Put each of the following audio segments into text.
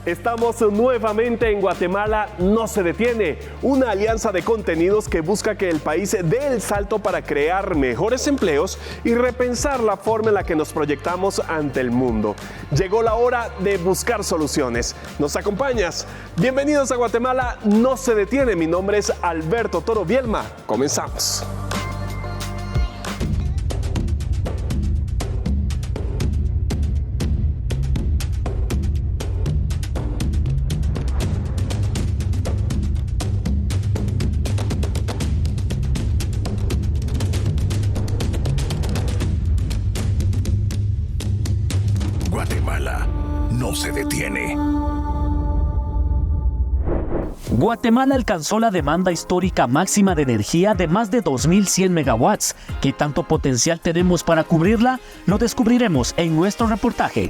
Estamos nuevamente en Guatemala No se detiene, una alianza de contenidos que busca que el país dé el salto para crear mejores empleos y repensar la forma en la que nos proyectamos ante el mundo. Llegó la hora de buscar soluciones. ¿Nos acompañas? Bienvenidos a Guatemala No se detiene. Mi nombre es Alberto Toro Bielma. Comenzamos. Guatemala no se detiene. Guatemala alcanzó la demanda histórica máxima de energía de más de 2.100 megawatts. ¿Qué tanto potencial tenemos para cubrirla? Lo descubriremos en nuestro reportaje.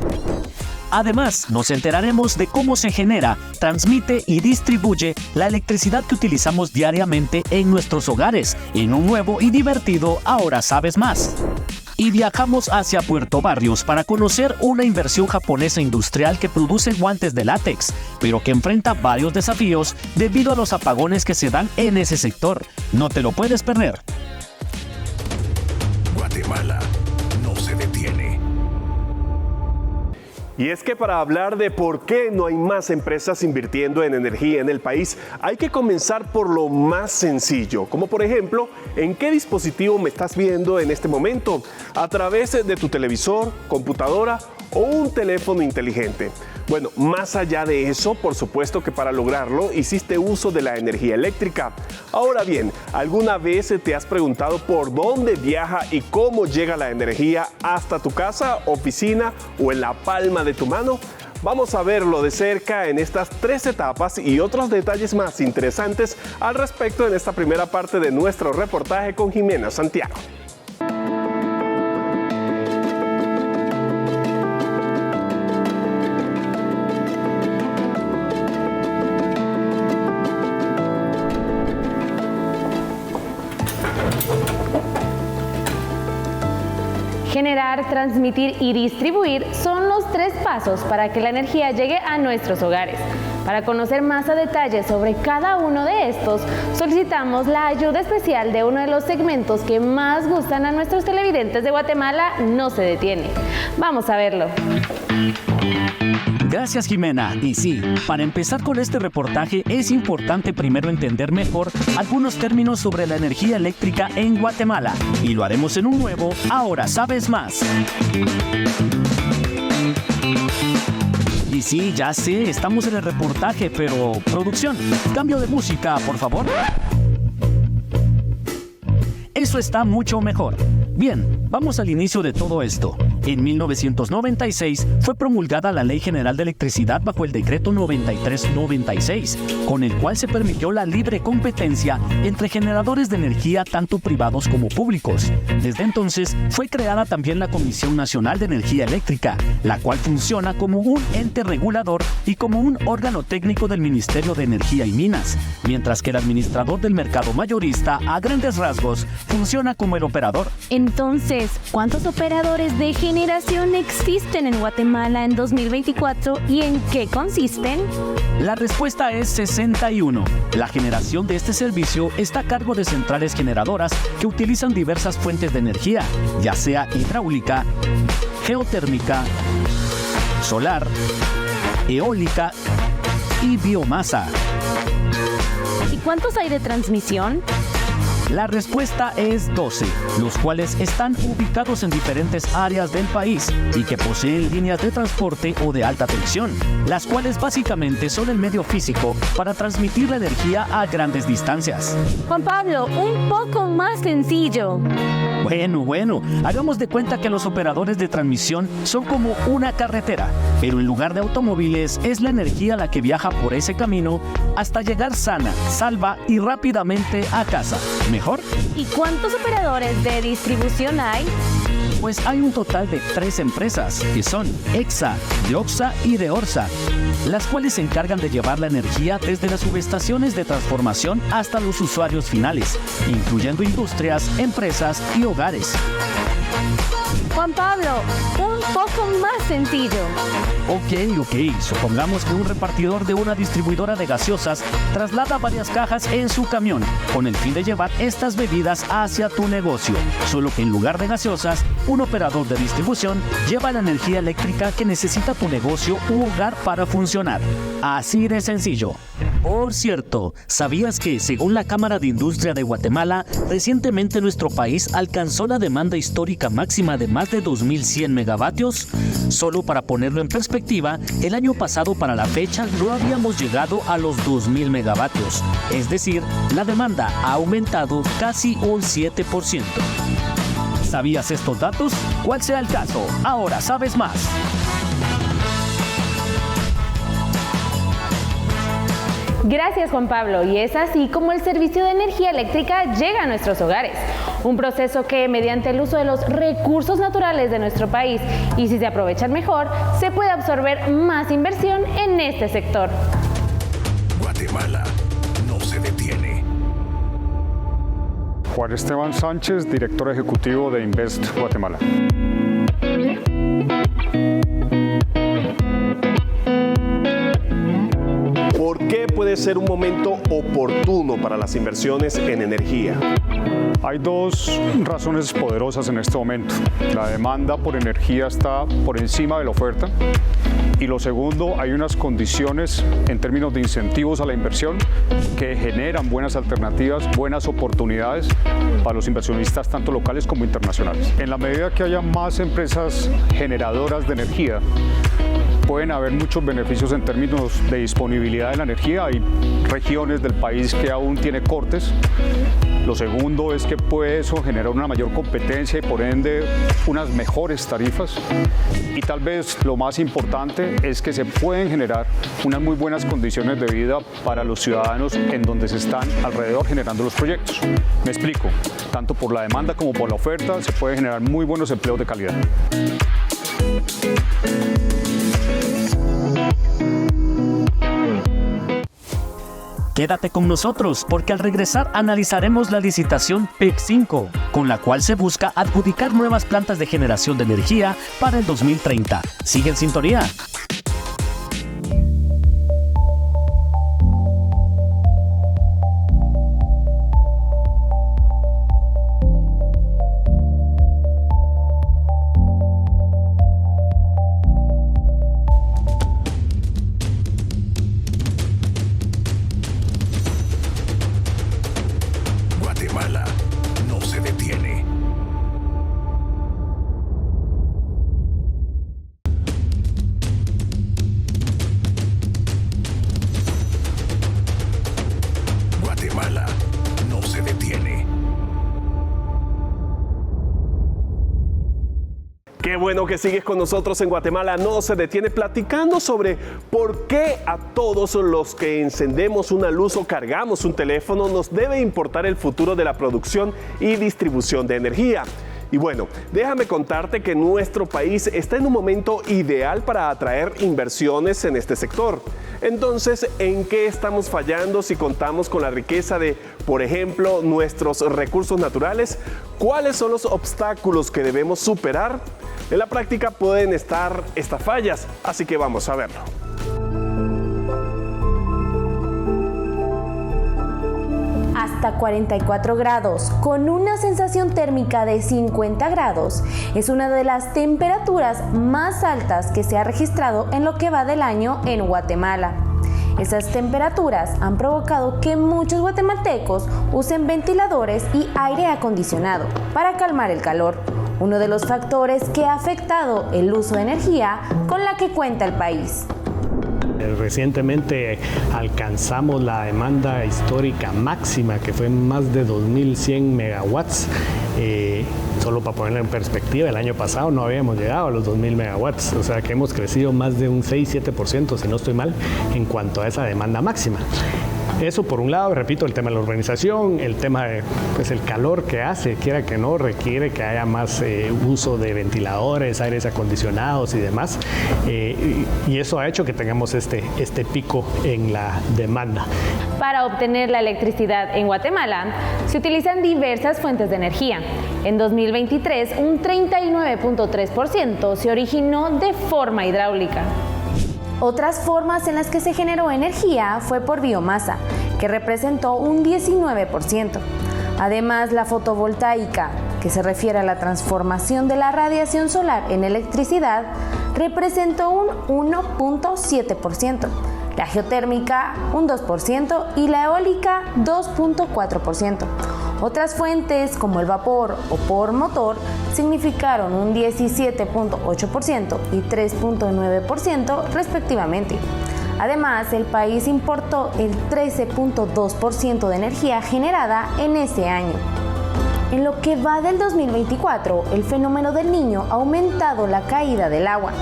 Además, nos enteraremos de cómo se genera, transmite y distribuye la electricidad que utilizamos diariamente en nuestros hogares, en un nuevo y divertido Ahora Sabes Más. Y viajamos hacia Puerto Barrios para conocer una inversión japonesa industrial que produce guantes de látex, pero que enfrenta varios desafíos debido a los apagones que se dan en ese sector. No te lo puedes perder. Guatemala no se detiene. Y es que para hablar de por qué no hay más empresas invirtiendo en energía en el país, hay que comenzar por lo más sencillo, como por ejemplo, ¿en qué dispositivo me estás viendo en este momento? ¿A través de tu televisor, computadora o un teléfono inteligente? Bueno, más allá de eso, por supuesto que para lograrlo hiciste uso de la energía eléctrica. Ahora bien, ¿alguna vez te has preguntado por dónde viaja y cómo llega la energía hasta tu casa, oficina o en la palma de tu mano? Vamos a verlo de cerca en estas 3 etapas y otros detalles más interesantes al respecto en esta primera parte de nuestro reportaje con Jimena Santiago. Generar, transmitir y distribuir son los 3 pasos para que la energía llegue a nuestros hogares. Para conocer más a detalle sobre cada uno de estos, solicitamos la ayuda especial de uno de los segmentos que más gustan a nuestros televidentes de Guatemala No se detiene. Vamos a verlo. Gracias, Jimena. Y sí, para empezar con este reportaje es importante primero entender mejor algunos términos sobre la energía eléctrica en Guatemala. Y lo haremos en un nuevo Ahora Sabes Más. Y sí, ya sé, estamos en el reportaje, pero producción, cambio de música, por favor. Eso está mucho mejor. Bien, vamos al inicio de todo esto. En 1996 fue promulgada la Ley General de Electricidad bajo el Decreto 9396, con el cual se permitió la libre competencia entre generadores de energía tanto privados como públicos. Desde entonces fue creada también la Comisión Nacional de Energía Eléctrica, la cual funciona como un ente regulador y como un órgano técnico del Ministerio de Energía y Minas, mientras que el administrador del mercado mayorista, a grandes rasgos, funciona como el operador. Entonces, ¿cuántos operadores de generación existen en Guatemala en 2024 y en qué consisten? La respuesta es 61. La generación de este servicio está a cargo de centrales generadoras que utilizan diversas fuentes de energía, ya sea hidráulica, geotérmica, solar, eólica y biomasa. ¿Y cuántos hay de transmisión? La respuesta es 12, los cuales están ubicados en diferentes áreas del país y que poseen líneas de transporte o de alta tensión, las cuales básicamente son el medio físico para transmitir la energía a grandes distancias. Juan Pablo, un poco más sencillo. Bueno, hagamos de cuenta que los operadores de transmisión son como una carretera, pero en lugar de automóviles es la energía la que viaja por ese camino hasta llegar sana, salva y rápidamente a casa. ¿Mejor? ¿Y cuántos operadores de distribución hay? Pues hay un total de 3 empresas, que son EXA, Deoxa y Deorsa, las cuales se encargan de llevar la energía desde las subestaciones de transformación hasta los usuarios finales, incluyendo industrias, empresas y hogares. Juan Pablo, un poco más sencillo. Ok. Supongamos que un repartidor de una distribuidora de gaseosas traslada varias cajas en su camión con el fin de llevar estas bebidas hacia tu negocio. Solo que en lugar de gaseosas, un operador de distribución lleva la energía eléctrica que necesita tu negocio u hogar para funcionar. Así de sencillo. Por cierto, ¿sabías que, según la Cámara de Industria de Guatemala, recientemente nuestro país alcanzó la demanda histórica máxima de más de 2.100 megavatios? Solo para ponerlo en perspectiva, el año pasado para la fecha no habíamos llegado a los 2.000 megavatios. Es decir, la demanda ha aumentado casi un 7%. ¿Sabías estos datos? ¿Cuál sea el caso? Ahora sabes más. Gracias, Juan Pablo, y es así como el servicio de energía eléctrica llega a nuestros hogares. Un proceso que, mediante el uso de los recursos naturales de nuestro país, y si se aprovechan mejor, se puede absorber más inversión en este sector. Guatemala no se detiene. Juan Esteban Sánchez, director ejecutivo de Invest Guatemala. ¿Por qué puede ser un momento oportuno para las inversiones en energía? Hay dos razones poderosas en este momento. La demanda por energía está por encima de la oferta. Y lo segundo, hay unas condiciones en términos de incentivos a la inversión que generan buenas alternativas, buenas oportunidades para los inversionistas tanto locales como internacionales. En la medida que haya más empresas generadoras de energía, pueden haber muchos beneficios en términos de disponibilidad de la energía. Hay regiones del país que aún tiene cortes. Lo segundo es que puede eso generar una mayor competencia y por ende unas mejores tarifas. Y tal vez lo más importante es que se pueden generar unas muy buenas condiciones de vida para los ciudadanos en donde se están alrededor generando los proyectos. Me explico, tanto por la demanda como por la oferta se pueden generar muy buenos empleos de calidad. Quédate con nosotros porque al regresar analizaremos la licitación PEC 5, con la cual se busca adjudicar nuevas plantas de generación de energía para el 2030. Sigue en sintonía. Guatemala no se detiene. Guatemala no se detiene. Qué bueno que sigues con nosotros en Guatemala No se detiene, platicando sobre por qué a todos los que encendemos una luz o cargamos un teléfono nos debe importar el futuro de la producción y distribución de energía. Y bueno, déjame contarte que nuestro país está en un momento ideal para atraer inversiones en este sector. Entonces, ¿en qué estamos fallando si contamos con la riqueza de, por ejemplo, nuestros recursos naturales? ¿Cuáles son los obstáculos que debemos superar? En la práctica pueden estar estas fallas, así que vamos a verlo. Hasta 44 grados, con una sensación térmica de 50 grados, es una de las temperaturas más altas que se ha registrado en lo que va del año en Guatemala. Esas temperaturas han provocado que muchos guatemaltecos usen ventiladores y aire acondicionado para calmar el calor, uno de los factores que ha afectado el uso de energía con la que cuenta el país. Recientemente alcanzamos la demanda histórica máxima, que fue más de 2.100 megawatts. Solo para ponerlo en perspectiva, el año pasado no habíamos llegado a los 2.000 megawatts, o sea que hemos crecido más de un 6-7%, si no estoy mal, en cuanto a esa demanda máxima. Eso por un lado, repito, el tema de la urbanización, el tema de el calor que hace, quiera que no, requiere que haya más uso de ventiladores, aires acondicionados y demás, y eso ha hecho que tengamos este pico en la demanda. Para obtener la electricidad en Guatemala se utilizan diversas fuentes de energía. En 2023, un 39.3% se originó de forma hidráulica. Otras formas en las que se generó energía fue por biomasa, que representó un 19%. Además, la fotovoltaica, que se refiere a la transformación de la radiación solar en electricidad, representó un 1.7%. La geotérmica, un 2%, y la eólica, 2.4%. Otras fuentes, como el vapor o por motor, significaron un 17.8% y 3.9% respectivamente. Además, el país importó el 13.2% de energía generada en ese año. En lo que va del 2024, el fenómeno del Niño ha aumentado la caída del agua,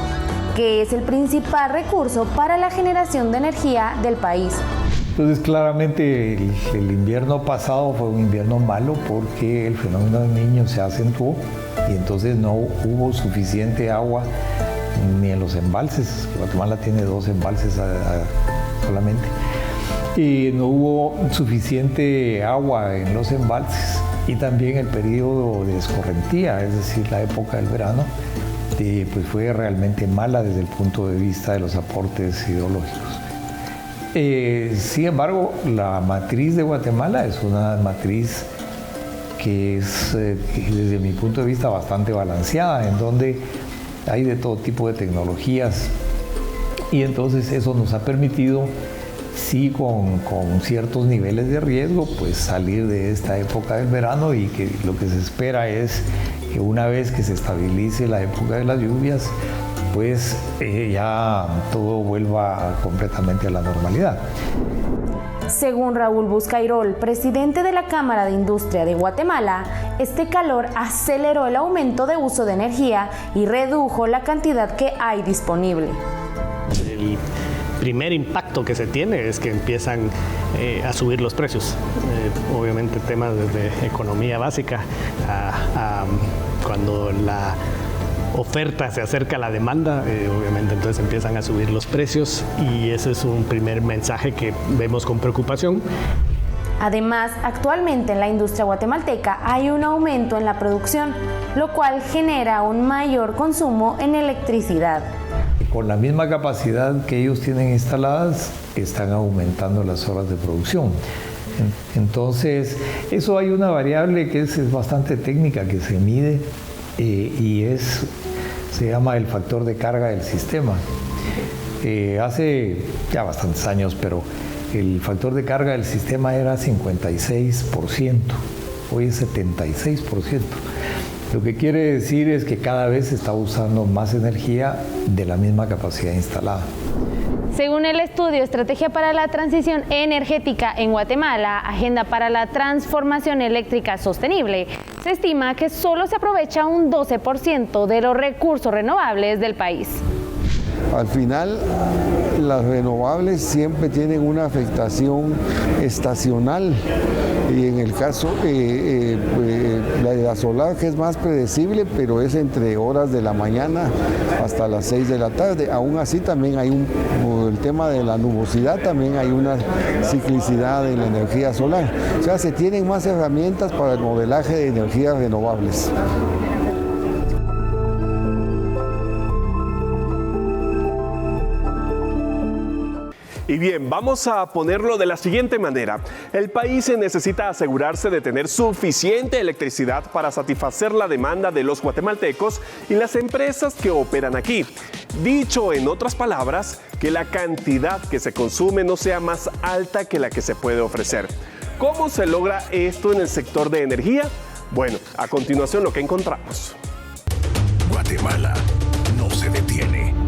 que es el principal recurso para la generación de energía del país. Entonces, claramente el invierno pasado fue un invierno malo porque el fenómeno del Niño se acentuó y entonces no hubo suficiente agua ni en los embalses. Guatemala tiene 2 embalses solamente. Y no hubo suficiente agua en los embalses. Y también el periodo de escorrentía, es decir, la época del verano, pues fue realmente mala desde el punto de vista de los aportes hidrológicos. Sin embargo, la matriz de Guatemala es una matriz que es, desde mi punto de vista, bastante balanceada, en donde hay de todo tipo de tecnologías y entonces eso nos ha permitido, sí, con ciertos niveles de riesgo, pues salir de esta época del verano, y que lo que se espera es que una vez que se estabilice la época de las lluvias, pues ya todo vuelva completamente a la normalidad. Según Raúl Buscairol, presidente de la Cámara de Industria de Guatemala, este calor aceleró el aumento de uso de energía y redujo la cantidad que hay disponible. El primer impacto que se tiene es que empiezan a subir los precios. Obviamente temas desde economía básica cuando la oferta se acerca a la demanda, obviamente entonces empiezan a subir los precios, y ese es un primer mensaje que vemos con preocupación. Además, actualmente en la industria guatemalteca hay un aumento en la producción, lo cual genera un mayor consumo en electricidad. Con la misma capacidad que ellos tienen instaladas, están aumentando las horas de producción. Entonces, eso hay una variable que es bastante técnica, que se mide, y se llama el factor de carga del sistema. Hace ya bastantes años, pero el factor de carga del sistema era 56%, hoy es 76%. Lo que quiere decir es que cada vez se está usando más energía de la misma capacidad instalada. Según el estudio Estrategia para la Transición Energética en Guatemala, Agenda para la Transformación Eléctrica Sostenible, se estima que solo se aprovecha un 12% de los recursos renovables del país. Al final, las renovables siempre tienen una afectación estacional, y en el caso la solar, que es más predecible, pero es entre horas de la mañana hasta las 6 de la tarde. Aún así también hay el tema de la nubosidad, también hay una ciclicidad en la energía solar. O sea, se tienen más herramientas para el modelaje de energías renovables. Y bien, vamos a ponerlo de la siguiente manera. El país necesita asegurarse de tener suficiente electricidad para satisfacer la demanda de los guatemaltecos y las empresas que operan aquí. Dicho en otras palabras, que la cantidad que se consume no sea más alta que la que se puede ofrecer. ¿Cómo se logra esto en el sector de energía? Bueno, a continuación lo que encontramos. Guatemala no se detiene.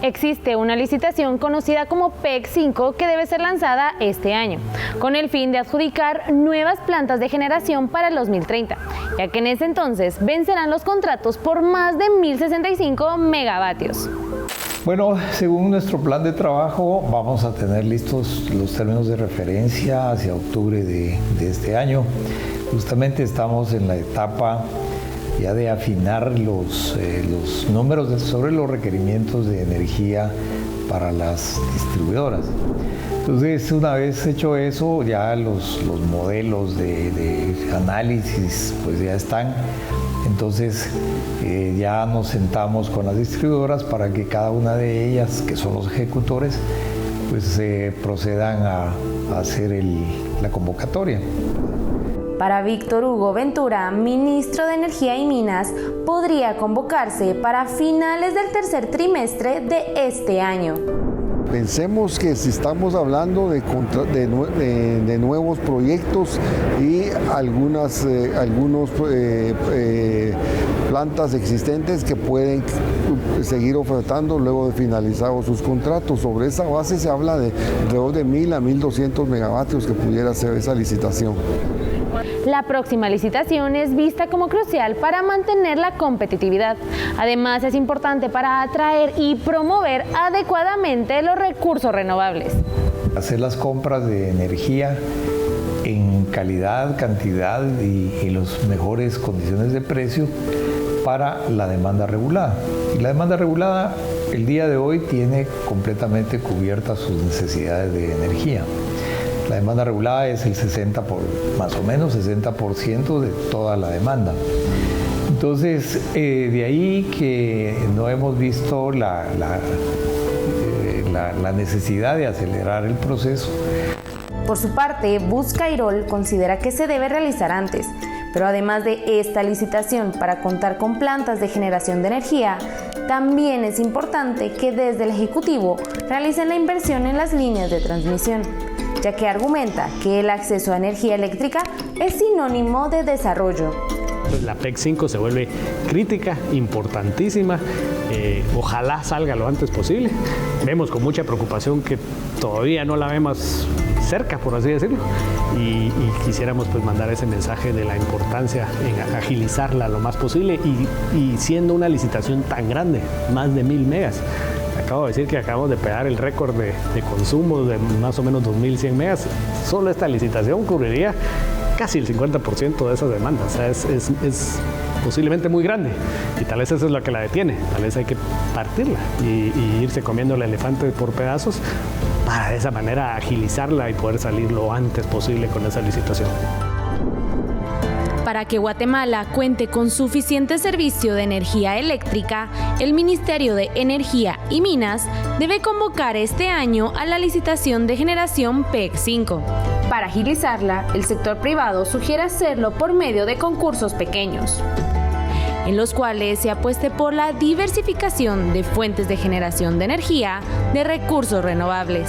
Existe una licitación conocida como PEC 5 que debe ser lanzada este año, con el fin de adjudicar nuevas plantas de generación para el 2030, ya que en ese entonces vencerán los contratos por más de 1.065 megavatios. Bueno, según nuestro plan de trabajo, vamos a tener listos los términos de referencia hacia octubre de este año. Justamente estamos en la etapa ya de afinar los números sobre los requerimientos de energía para las distribuidoras. Entonces, una vez hecho eso, ya los modelos de análisis pues ya están. Entonces ya nos sentamos con las distribuidoras para que cada una de ellas, que son los ejecutores, pues procedan a hacer la convocatoria. Para Víctor Hugo Ventura, ministro de Energía y Minas, podría convocarse para finales del tercer trimestre de este año. Pensemos que si estamos hablando de nuevos proyectos y algunos plantas existentes que pueden seguir ofertando luego de finalizados sus contratos. Sobre esa base se habla de alrededor de 1.000 a 1.200 megavatios que pudiera ser esa licitación. La próxima licitación es vista como crucial para mantener la competitividad. Además, es importante para atraer y promover adecuadamente los recursos renovables. Hacer las compras de energía en calidad, cantidad y las mejores condiciones de precio para la demanda regulada. Y la demanda regulada el día de hoy tiene completamente cubiertas sus necesidades de energía. La demanda regulada es el más o menos 60% de toda la demanda. Entonces, de ahí que no hemos visto la necesidad de acelerar el proceso. Por su parte, Buscairol considera que se debe realizar antes, pero además de esta licitación para contar con plantas de generación de energía, también es importante que desde el Ejecutivo realicen la inversión en las líneas de transmisión, ya que argumenta que el acceso a energía eléctrica es sinónimo de desarrollo. La PEC 5 se vuelve crítica, importantísima, ojalá salga lo antes posible. Vemos con mucha preocupación que todavía no la vemos cerca, por así decirlo, y quisiéramos pues mandar ese mensaje de la importancia en agilizarla lo más posible y siendo una licitación tan grande, más de 1.000 megas. Acabo de decir que acabamos de pegar el récord de consumo de más o menos 2.100 megas. Solo esta licitación cubriría casi el 50% de esas demandas. O sea, es posiblemente muy grande y tal vez eso es lo que la detiene. Tal vez hay que partirla y irse comiendo el elefante por pedazos para de esa manera agilizarla y poder salir lo antes posible con esa licitación. Para que Guatemala cuente con suficiente servicio de energía eléctrica, el Ministerio de Energía y Minas debe convocar este año a la licitación de generación PEC 5. Para agilizarla, el sector privado sugiere hacerlo por medio de concursos pequeños, en los cuales se apueste por la diversificación de fuentes de generación de energía de recursos renovables.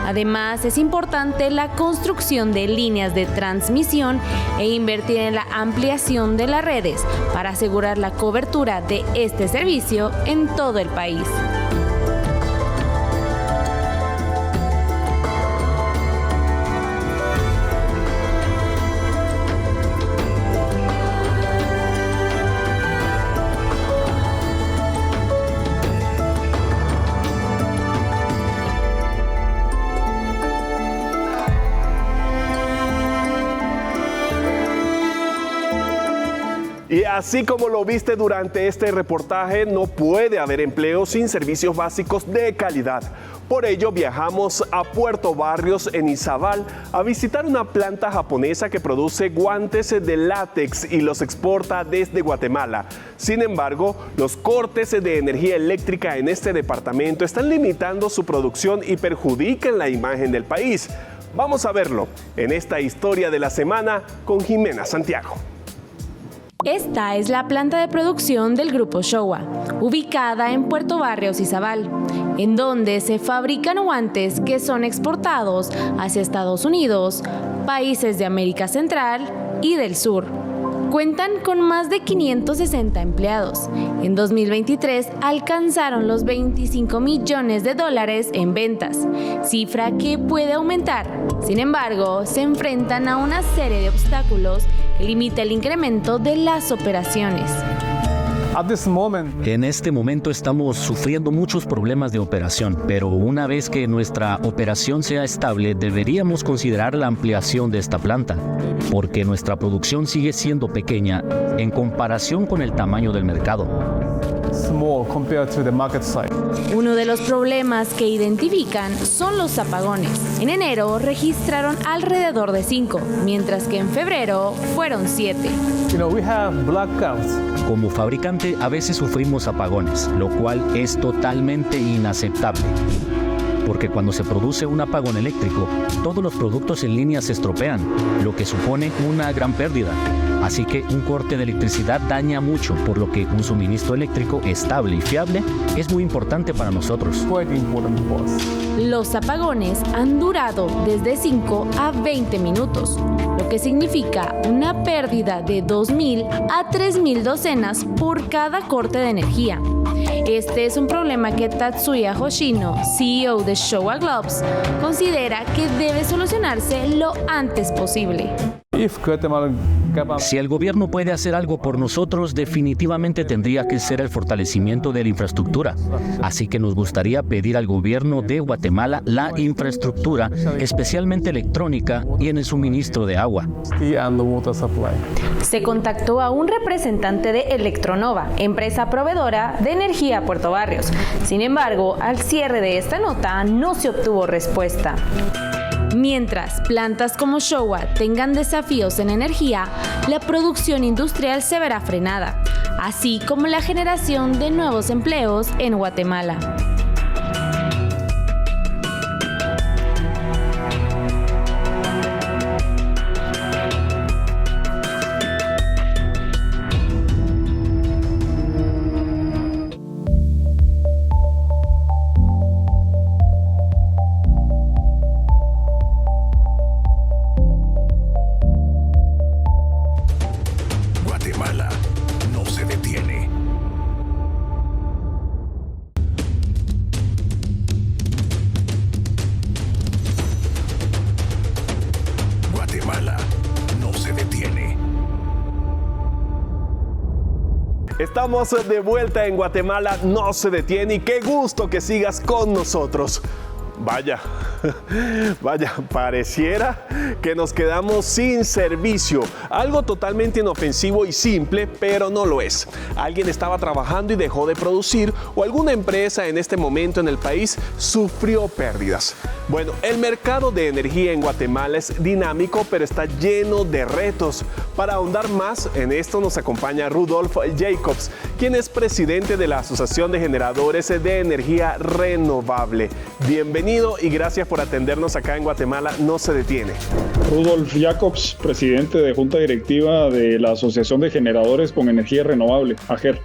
Además, es importante la construcción de líneas de transmisión e invertir en la ampliación de las redes para asegurar la cobertura de este servicio en todo el país. Y así como lo viste durante este reportaje, no puede haber empleo sin servicios básicos de calidad. Por ello viajamos a Puerto Barrios en Izabal a visitar una planta japonesa que produce guantes de látex y los exporta desde Guatemala. Sin embargo, los cortes de energía eléctrica en este departamento están limitando su producción y perjudican la imagen del país. Vamos a verlo en esta historia de la semana con Jimena Santiago. Esta es la planta de producción del Grupo Showa, ubicada en Puerto Barrios, Izabal, en donde se fabrican guantes que son exportados hacia Estados Unidos, países de América Central y del Sur. Cuentan con más de 560 empleados. En 2023 alcanzaron los $25 millones en ventas, cifra que puede aumentar. Sin embargo, se enfrentan a una serie de obstáculos que limita el incremento de las operaciones. En este momento estamos sufriendo muchos problemas de operación, pero una vez que nuestra operación sea estable, deberíamos considerar la ampliación de esta planta, porque nuestra producción sigue siendo pequeña en comparación con el tamaño del mercado. small compared to the market size. Uno de los problemas que identifican son los apagones. En enero registraron alrededor de 5, mientras que en febrero fueron 7. We have blackouts. Como fabricante, a veces sufrimos apagones, lo cual es totalmente inaceptable. Porque cuando se produce un apagón eléctrico, todos los productos en línea se estropean, lo que supone una gran pérdida. Así que un corte de electricidad daña mucho, por lo que un suministro eléctrico estable y fiable es muy importante para nosotros. Los apagones han durado desde 5 a 20 minutos, lo que significa una pérdida de 2.000 a 3.000 docenas por cada corte de energía. Este es un problema que Tatsuya Hoshino, CEO de Showa Globes, considera que debe solucionarse lo antes posible. Si el gobierno puede hacer algo por nosotros, definitivamente tendría que ser el fortalecimiento de la infraestructura. Así que nos gustaría pedir al gobierno de Guatemala la infraestructura, especialmente electrónica y en el suministro de agua. Se contactó a un representante de Electronova, empresa proveedora de energía a Puerto Barrios. Sin embargo, al cierre de esta nota no se obtuvo respuesta. Mientras plantas como Showa tengan desafíos en energía, la producción industrial se verá frenada, así como la generación de nuevos empleos en Guatemala. Guatemala no se detiene. Guatemala no se detiene. Estamos de vuelta en Guatemala no se detiene y qué gusto que sigas con nosotros. Vaya, pareciera que nos quedamos sin servicio. Algo totalmente inofensivo y simple, pero no lo es. Alguien estaba trabajando y dejó de producir, o alguna empresa en este momento en el país sufrió pérdidas. Bueno, el mercado de energía en Guatemala es dinámico, pero está lleno de retos. Para ahondar más en esto nos acompaña Rudolf Jacobs, quien es presidente de la Asociación de Generadores de Energía Renovable. Bienvenido y gracias por atendernos acá en Guatemala no se detiene. Rudolf Jacobs, presidente de Junta Directiva de la Asociación de Generadores con Energía Renovable, AGER.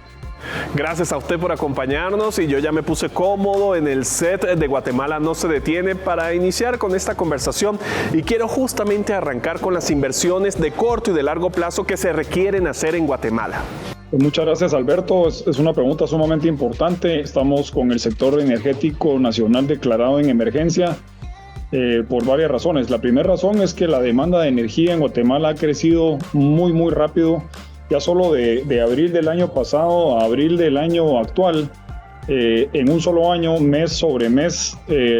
Gracias a usted por acompañarnos y yo ya me puse cómodo en el set de Guatemala no se detiene para iniciar con esta conversación y quiero justamente arrancar con las inversiones de corto y de largo plazo que se requieren hacer en Guatemala. Muchas gracias, Alberto. Es una pregunta sumamente importante. Estamos con el sector energético nacional declarado en emergencia por varias razones. La primera razón es que la demanda de energía en Guatemala ha crecido muy rápido. Ya solo de abril del año pasado a abril del año actual, en un solo año, mes sobre mes,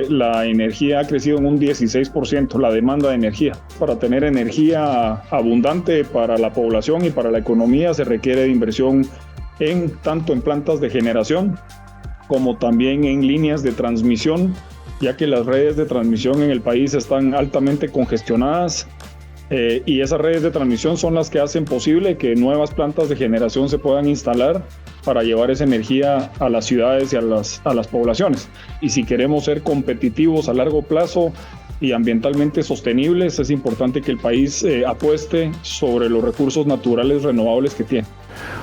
la energía ha crecido en un 16%, la demanda de energía. Para tener energía abundante para la población y para la economía se requiere de inversión tanto en plantas de generación como también en líneas de transmisión, ya que las redes de transmisión en el país están altamente congestionadas. Y esas redes de transmisión son las que hacen posible que nuevas plantas de generación se puedan instalar para llevar esa energía a las ciudades y a las poblaciones. Y si queremos ser competitivos a largo plazo y ambientalmente sostenibles, es importante que el país apueste sobre los recursos naturales renovables que tiene.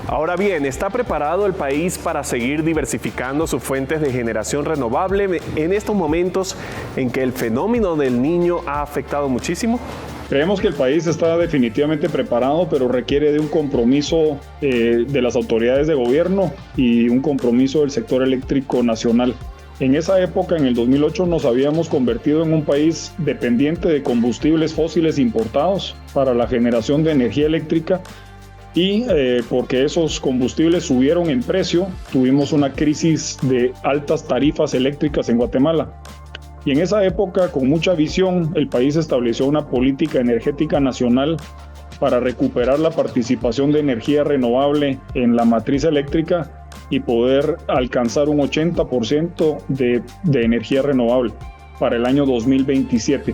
Ahora bien, ¿está preparado el país para seguir diversificando sus fuentes de generación renovable en estos momentos en que el fenómeno del Niño ha afectado muchísimo? Creemos que el país está definitivamente preparado, pero requiere de un compromiso de las autoridades de gobierno y un compromiso del sector eléctrico nacional. En esa época, en el 2008, nos habíamos convertido en un país dependiente de combustibles fósiles importados para la generación de energía eléctrica y porque esos combustibles subieron en precio, tuvimos una crisis de altas tarifas eléctricas en Guatemala. Y en esa época, con mucha visión, el país estableció una política energética nacional para recuperar la participación de energía renovable en la matriz eléctrica y poder alcanzar un 80% de energía renovable para el año 2027.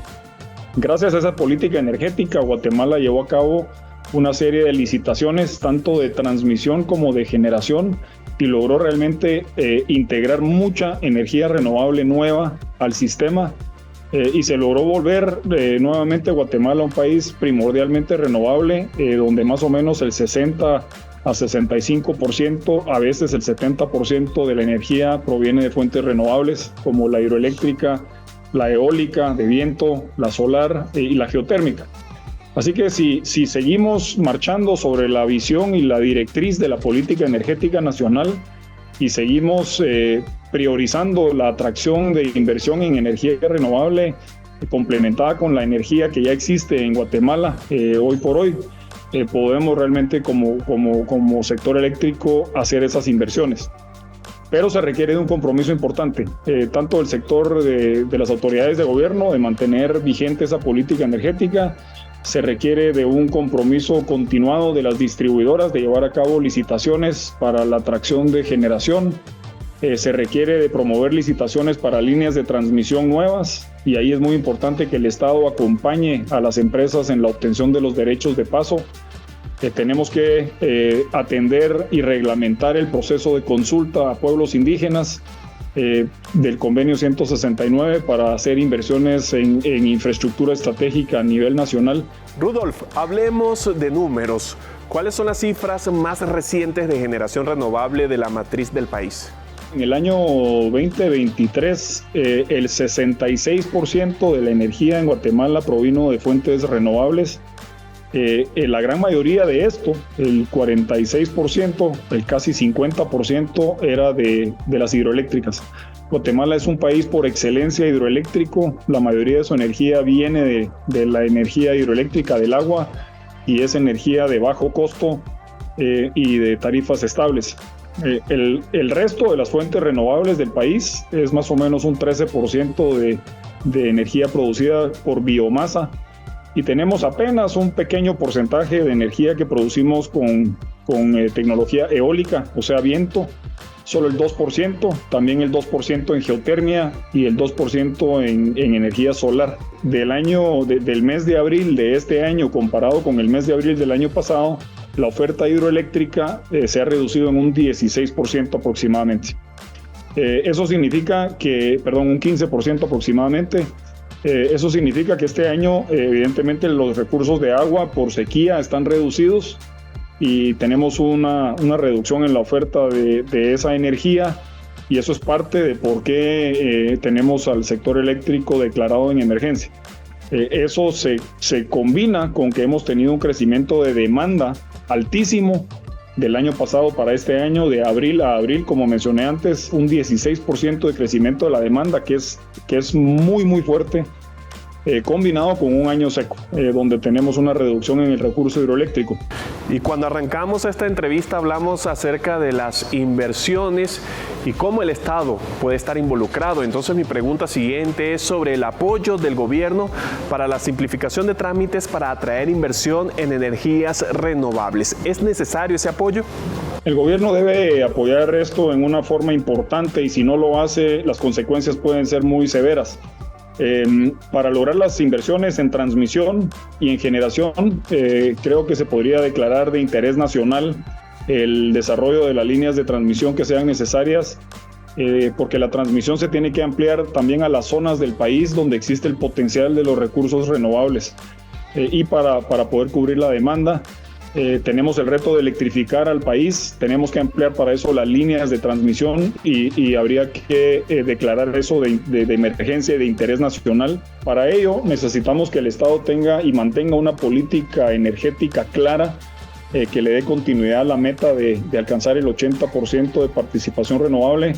Gracias a esa política energética, Guatemala llevó a cabo una serie de licitaciones, tanto de transmisión como de generación, y logró realmente integrar mucha energía renovable nueva al sistema, y se logró volver nuevamente Guatemala un país primordialmente renovable, donde más o menos el 60 a 65%, a veces el 70% de la energía proviene de fuentes renovables, como la hidroeléctrica, la eólica, de viento, la solar y la geotérmica. Así que si seguimos marchando sobre la visión y la directriz de la política energética nacional y seguimos priorizando la atracción de inversión en energía renovable complementada con la energía que ya existe en Guatemala hoy por hoy, podemos realmente como sector eléctrico hacer esas inversiones. Pero se requiere de un compromiso importante, tanto del sector de las autoridades de gobierno, de mantener vigente esa política energética. Se requiere de un compromiso continuado de las distribuidoras, de llevar a cabo licitaciones para la atracción de generación. Se requiere de promover licitaciones para líneas de transmisión nuevas, y ahí es muy importante que el Estado acompañe a las empresas en la obtención de los derechos de paso. Tenemos que atender y reglamentar el proceso de consulta a pueblos indígenas del convenio 169 para hacer inversiones en infraestructura estratégica a nivel nacional. Rudolf, hablemos de números. ¿Cuáles son las cifras más recientes de generación renovable de la matriz del país? En el año 2023, el 66% de la energía en Guatemala provino de fuentes renovables. La gran mayoría de esto, el 46%, el casi 50%, era de las hidroeléctricas. Guatemala es un país por excelencia hidroeléctrico. La mayoría de su energía viene de la energía hidroeléctrica del agua, y es energía de bajo costo y de tarifas estables. El resto de las fuentes renovables del país es más o menos un 13% de energía producida por biomasa, y tenemos apenas un pequeño porcentaje de energía que producimos con tecnología eólica, o sea, viento, solo el 2%, también el 2% en geotermia y el 2% en energía solar. Del mes de abril de este año comparado con el mes de abril del año pasado, la oferta hidroeléctrica se ha reducido en un 16% aproximadamente. Eso significa que, un 15% aproximadamente. Eso significa que este año, evidentemente, los recursos de agua por sequía están reducidos, y tenemos una reducción en la oferta de esa energía, y eso es parte de por qué tenemos al sector eléctrico declarado en emergencia. Eso se combina con que hemos tenido un crecimiento de demanda altísimo del año pasado para este año, de abril a abril, como mencioné antes, un 16% de crecimiento de la demanda, que es muy, muy fuerte, combinado con un año seco, donde tenemos una reducción en el recurso hidroeléctrico. Y cuando arrancamos esta entrevista hablamos acerca de las inversiones y cómo el Estado puede estar involucrado. Entonces mi pregunta siguiente es sobre el apoyo del gobierno para la simplificación de trámites para atraer inversión en energías renovables. ¿Es necesario ese apoyo? El gobierno debe apoyar esto en una forma importante, y si no lo hace, las consecuencias pueden ser muy severas. Para lograr las inversiones en transmisión y en generación, creo que se podría declarar de interés nacional el desarrollo de las líneas de transmisión que sean necesarias, porque la transmisión se tiene que ampliar también a las zonas del país donde existe el potencial de los recursos renovables, y para poder cubrir la demanda. Tenemos el reto de electrificar al país, tenemos que ampliar para eso las líneas de transmisión, y habría que declarar eso de emergencia y de interés nacional. Para ello necesitamos que el Estado tenga y mantenga una política energética clara, que le dé continuidad a la meta de alcanzar el 80% de participación renovable.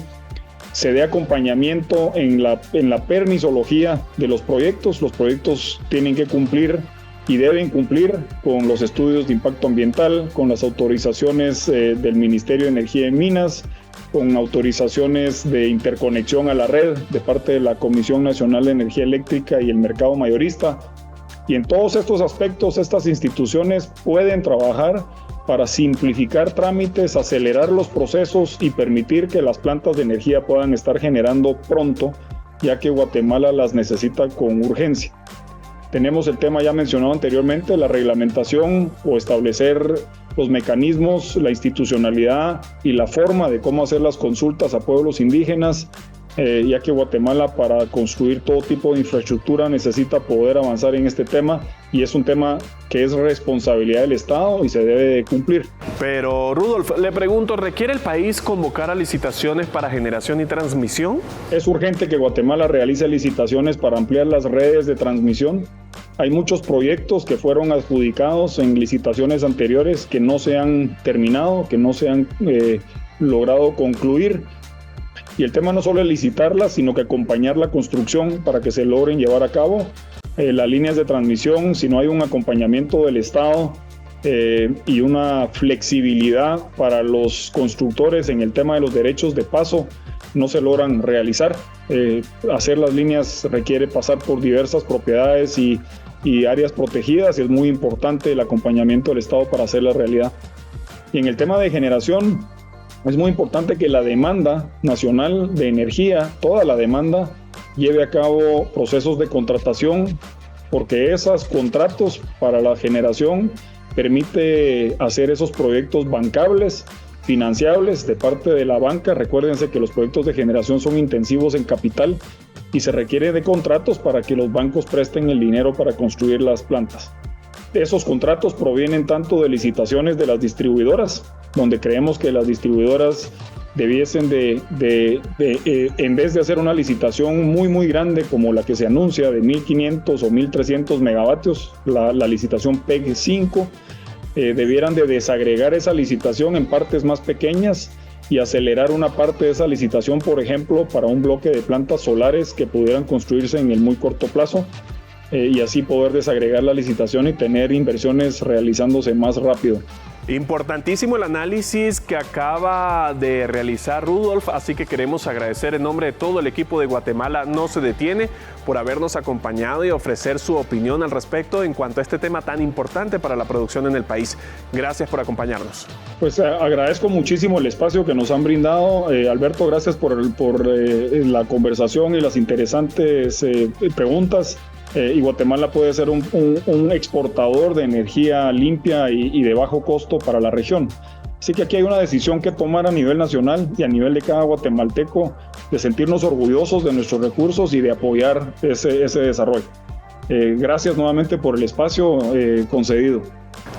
Se dé acompañamiento en la permisología de los proyectos. Los proyectos tienen que cumplir y deben cumplir con los estudios de impacto ambiental, con las autorizaciones del Ministerio de Energía y Minas, con autorizaciones de interconexión a la red de parte de la Comisión Nacional de Energía Eléctrica y el mercado mayorista. Y en todos estos aspectos, estas instituciones pueden trabajar para simplificar trámites, acelerar los procesos y permitir que las plantas de energía puedan estar generando pronto, ya que Guatemala las necesita con urgencia. Tenemos el tema ya mencionado anteriormente, la reglamentación o establecer los mecanismos, la institucionalidad y la forma de cómo hacer las consultas a pueblos indígenas, ya que Guatemala para construir todo tipo de infraestructura necesita poder avanzar en este tema y es un tema que es responsabilidad del Estado y se debe de cumplir. Pero Rudolf, le pregunto, ¿requiere el país convocar a licitaciones para generación y transmisión? Es urgente que Guatemala realice licitaciones para ampliar las redes de transmisión. Hay muchos proyectos que fueron adjudicados en licitaciones anteriores que no se han terminado, que no se han logrado concluir. Y el tema no solo es licitarlas, sino que acompañar la construcción para que se logren llevar a cabo las líneas de transmisión. Si no hay un acompañamiento del Estado y una flexibilidad para los constructores en el tema de los derechos de paso, no se logran realizar. Hacer las líneas requiere pasar por diversas propiedades y áreas protegidas y es muy importante el acompañamiento del Estado para hacer la realidad. Y en el tema de generación, es muy importante que la demanda nacional de energía, toda la demanda, lleve a cabo procesos de contratación, porque esos contratos para la generación permite hacer esos proyectos bancables, financiables de parte de la banca. Recuérdense que los proyectos de generación son intensivos en capital y se requiere de contratos para que los bancos presten el dinero para construir las plantas. Esos contratos provienen tanto de licitaciones de las distribuidoras, donde creemos que las distribuidoras debiesen en vez de hacer una licitación muy grande como la que se anuncia de 1.500 o 1.300 megavatios, la licitación PEG 5, debieran de desagregar esa licitación en partes más pequeñas y acelerar una parte de esa licitación, por ejemplo, para un bloque de plantas solares que pudieran construirse en el muy corto plazo y así poder desagregar la licitación y tener inversiones realizándose más rápido. Importantísimo el análisis que acaba de realizar Rudolf, así que queremos agradecer en nombre de todo el equipo de Guatemala No Se Detiene por habernos acompañado y ofrecer su opinión al respecto en cuanto a este tema tan importante para la producción en el país. Gracias por acompañarnos. Pues agradezco muchísimo el espacio que nos han brindado. Alberto, gracias por la conversación y las interesantes preguntas. Y Guatemala puede ser un exportador de energía limpia y de bajo costo para la región. Así que aquí hay una decisión que tomar a nivel nacional y a nivel de cada guatemalteco de sentirnos orgullosos de nuestros recursos y de apoyar ese desarrollo. Gracias nuevamente por el espacio concedido.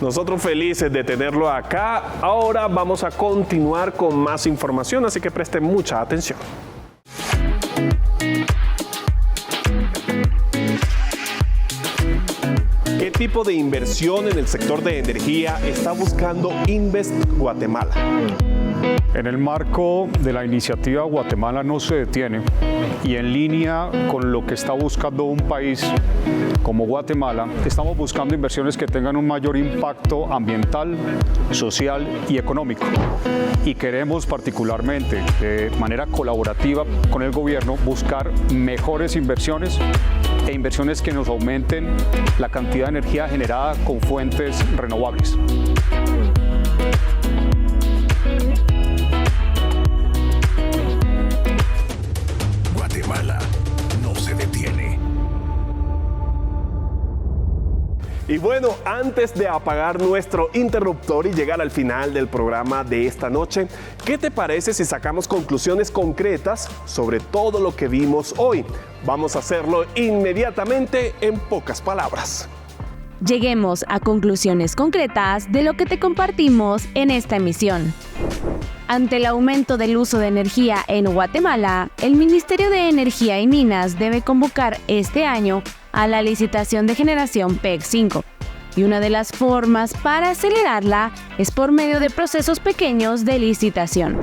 Nosotros felices de tenerlo acá. Ahora vamos a continuar con más información, así que presten mucha atención. ¿Qué tipo de inversión en el sector de energía está buscando Invest Guatemala? En el marco de la iniciativa Guatemala No Se Detiene y en línea con lo que está buscando un país como Guatemala, estamos buscando inversiones que tengan un mayor impacto ambiental, social y económico. Y queremos particularmente, de manera colaborativa con el gobierno, buscar mejores inversiones e inversiones que nos aumenten la cantidad de energía generada con fuentes renovables. Guatemala no se detiene. Y bueno, antes de apagar nuestro interruptor y llegar al final del programa de esta noche, ¿qué te parece si sacamos conclusiones concretas sobre todo lo que vimos hoy? Vamos a hacerlo inmediatamente en pocas palabras. Lleguemos a conclusiones concretas de lo que te compartimos en esta emisión. Ante el aumento del uso de energía en Guatemala, el Ministerio de Energía y Minas debe convocar este año a la licitación de generación PEG 5. Y una de las formas para acelerarla es por medio de procesos pequeños de licitación.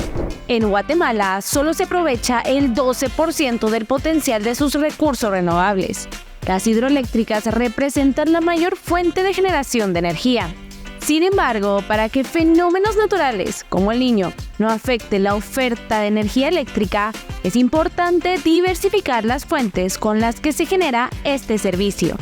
En Guatemala solo se aprovecha el 12% del potencial de sus recursos renovables. Las hidroeléctricas representan la mayor fuente de generación de energía. Sin embargo, para que fenómenos naturales como el Niño no afecten la oferta de energía eléctrica, es importante diversificar las fuentes con las que se genera este servicio.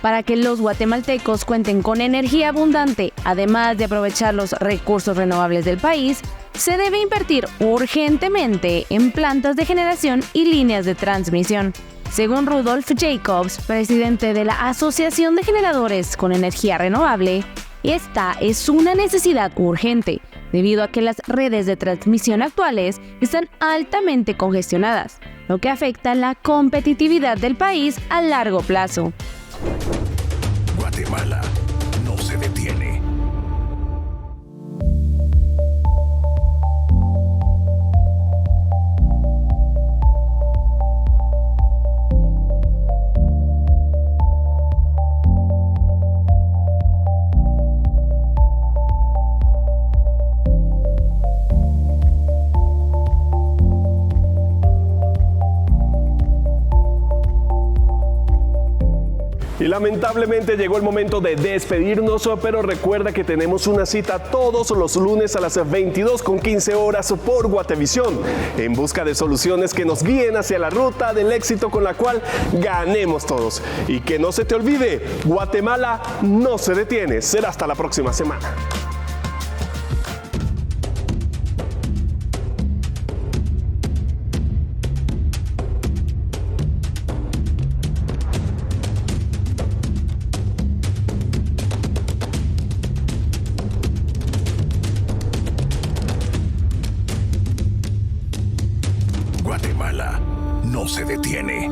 Para que los guatemaltecos cuenten con energía abundante, además de aprovechar los recursos renovables del país, se debe invertir urgentemente en plantas de generación y líneas de transmisión. Según Rudolf Jacobs, presidente de la Asociación de Generadores con Energía Renovable, esta es una necesidad urgente, debido a que las redes de transmisión actuales están altamente congestionadas, lo que afecta la competitividad del país a largo plazo. Guatemala no se detiene. Y lamentablemente llegó el momento de despedirnos, pero recuerda que tenemos una cita todos los lunes a las 22:15 por Guatevisión, en busca de soluciones que nos guíen hacia la ruta del éxito con la cual ganemos todos. Y que no se te olvide, Guatemala no se detiene. Será hasta la próxima semana. Guatemala no se detiene.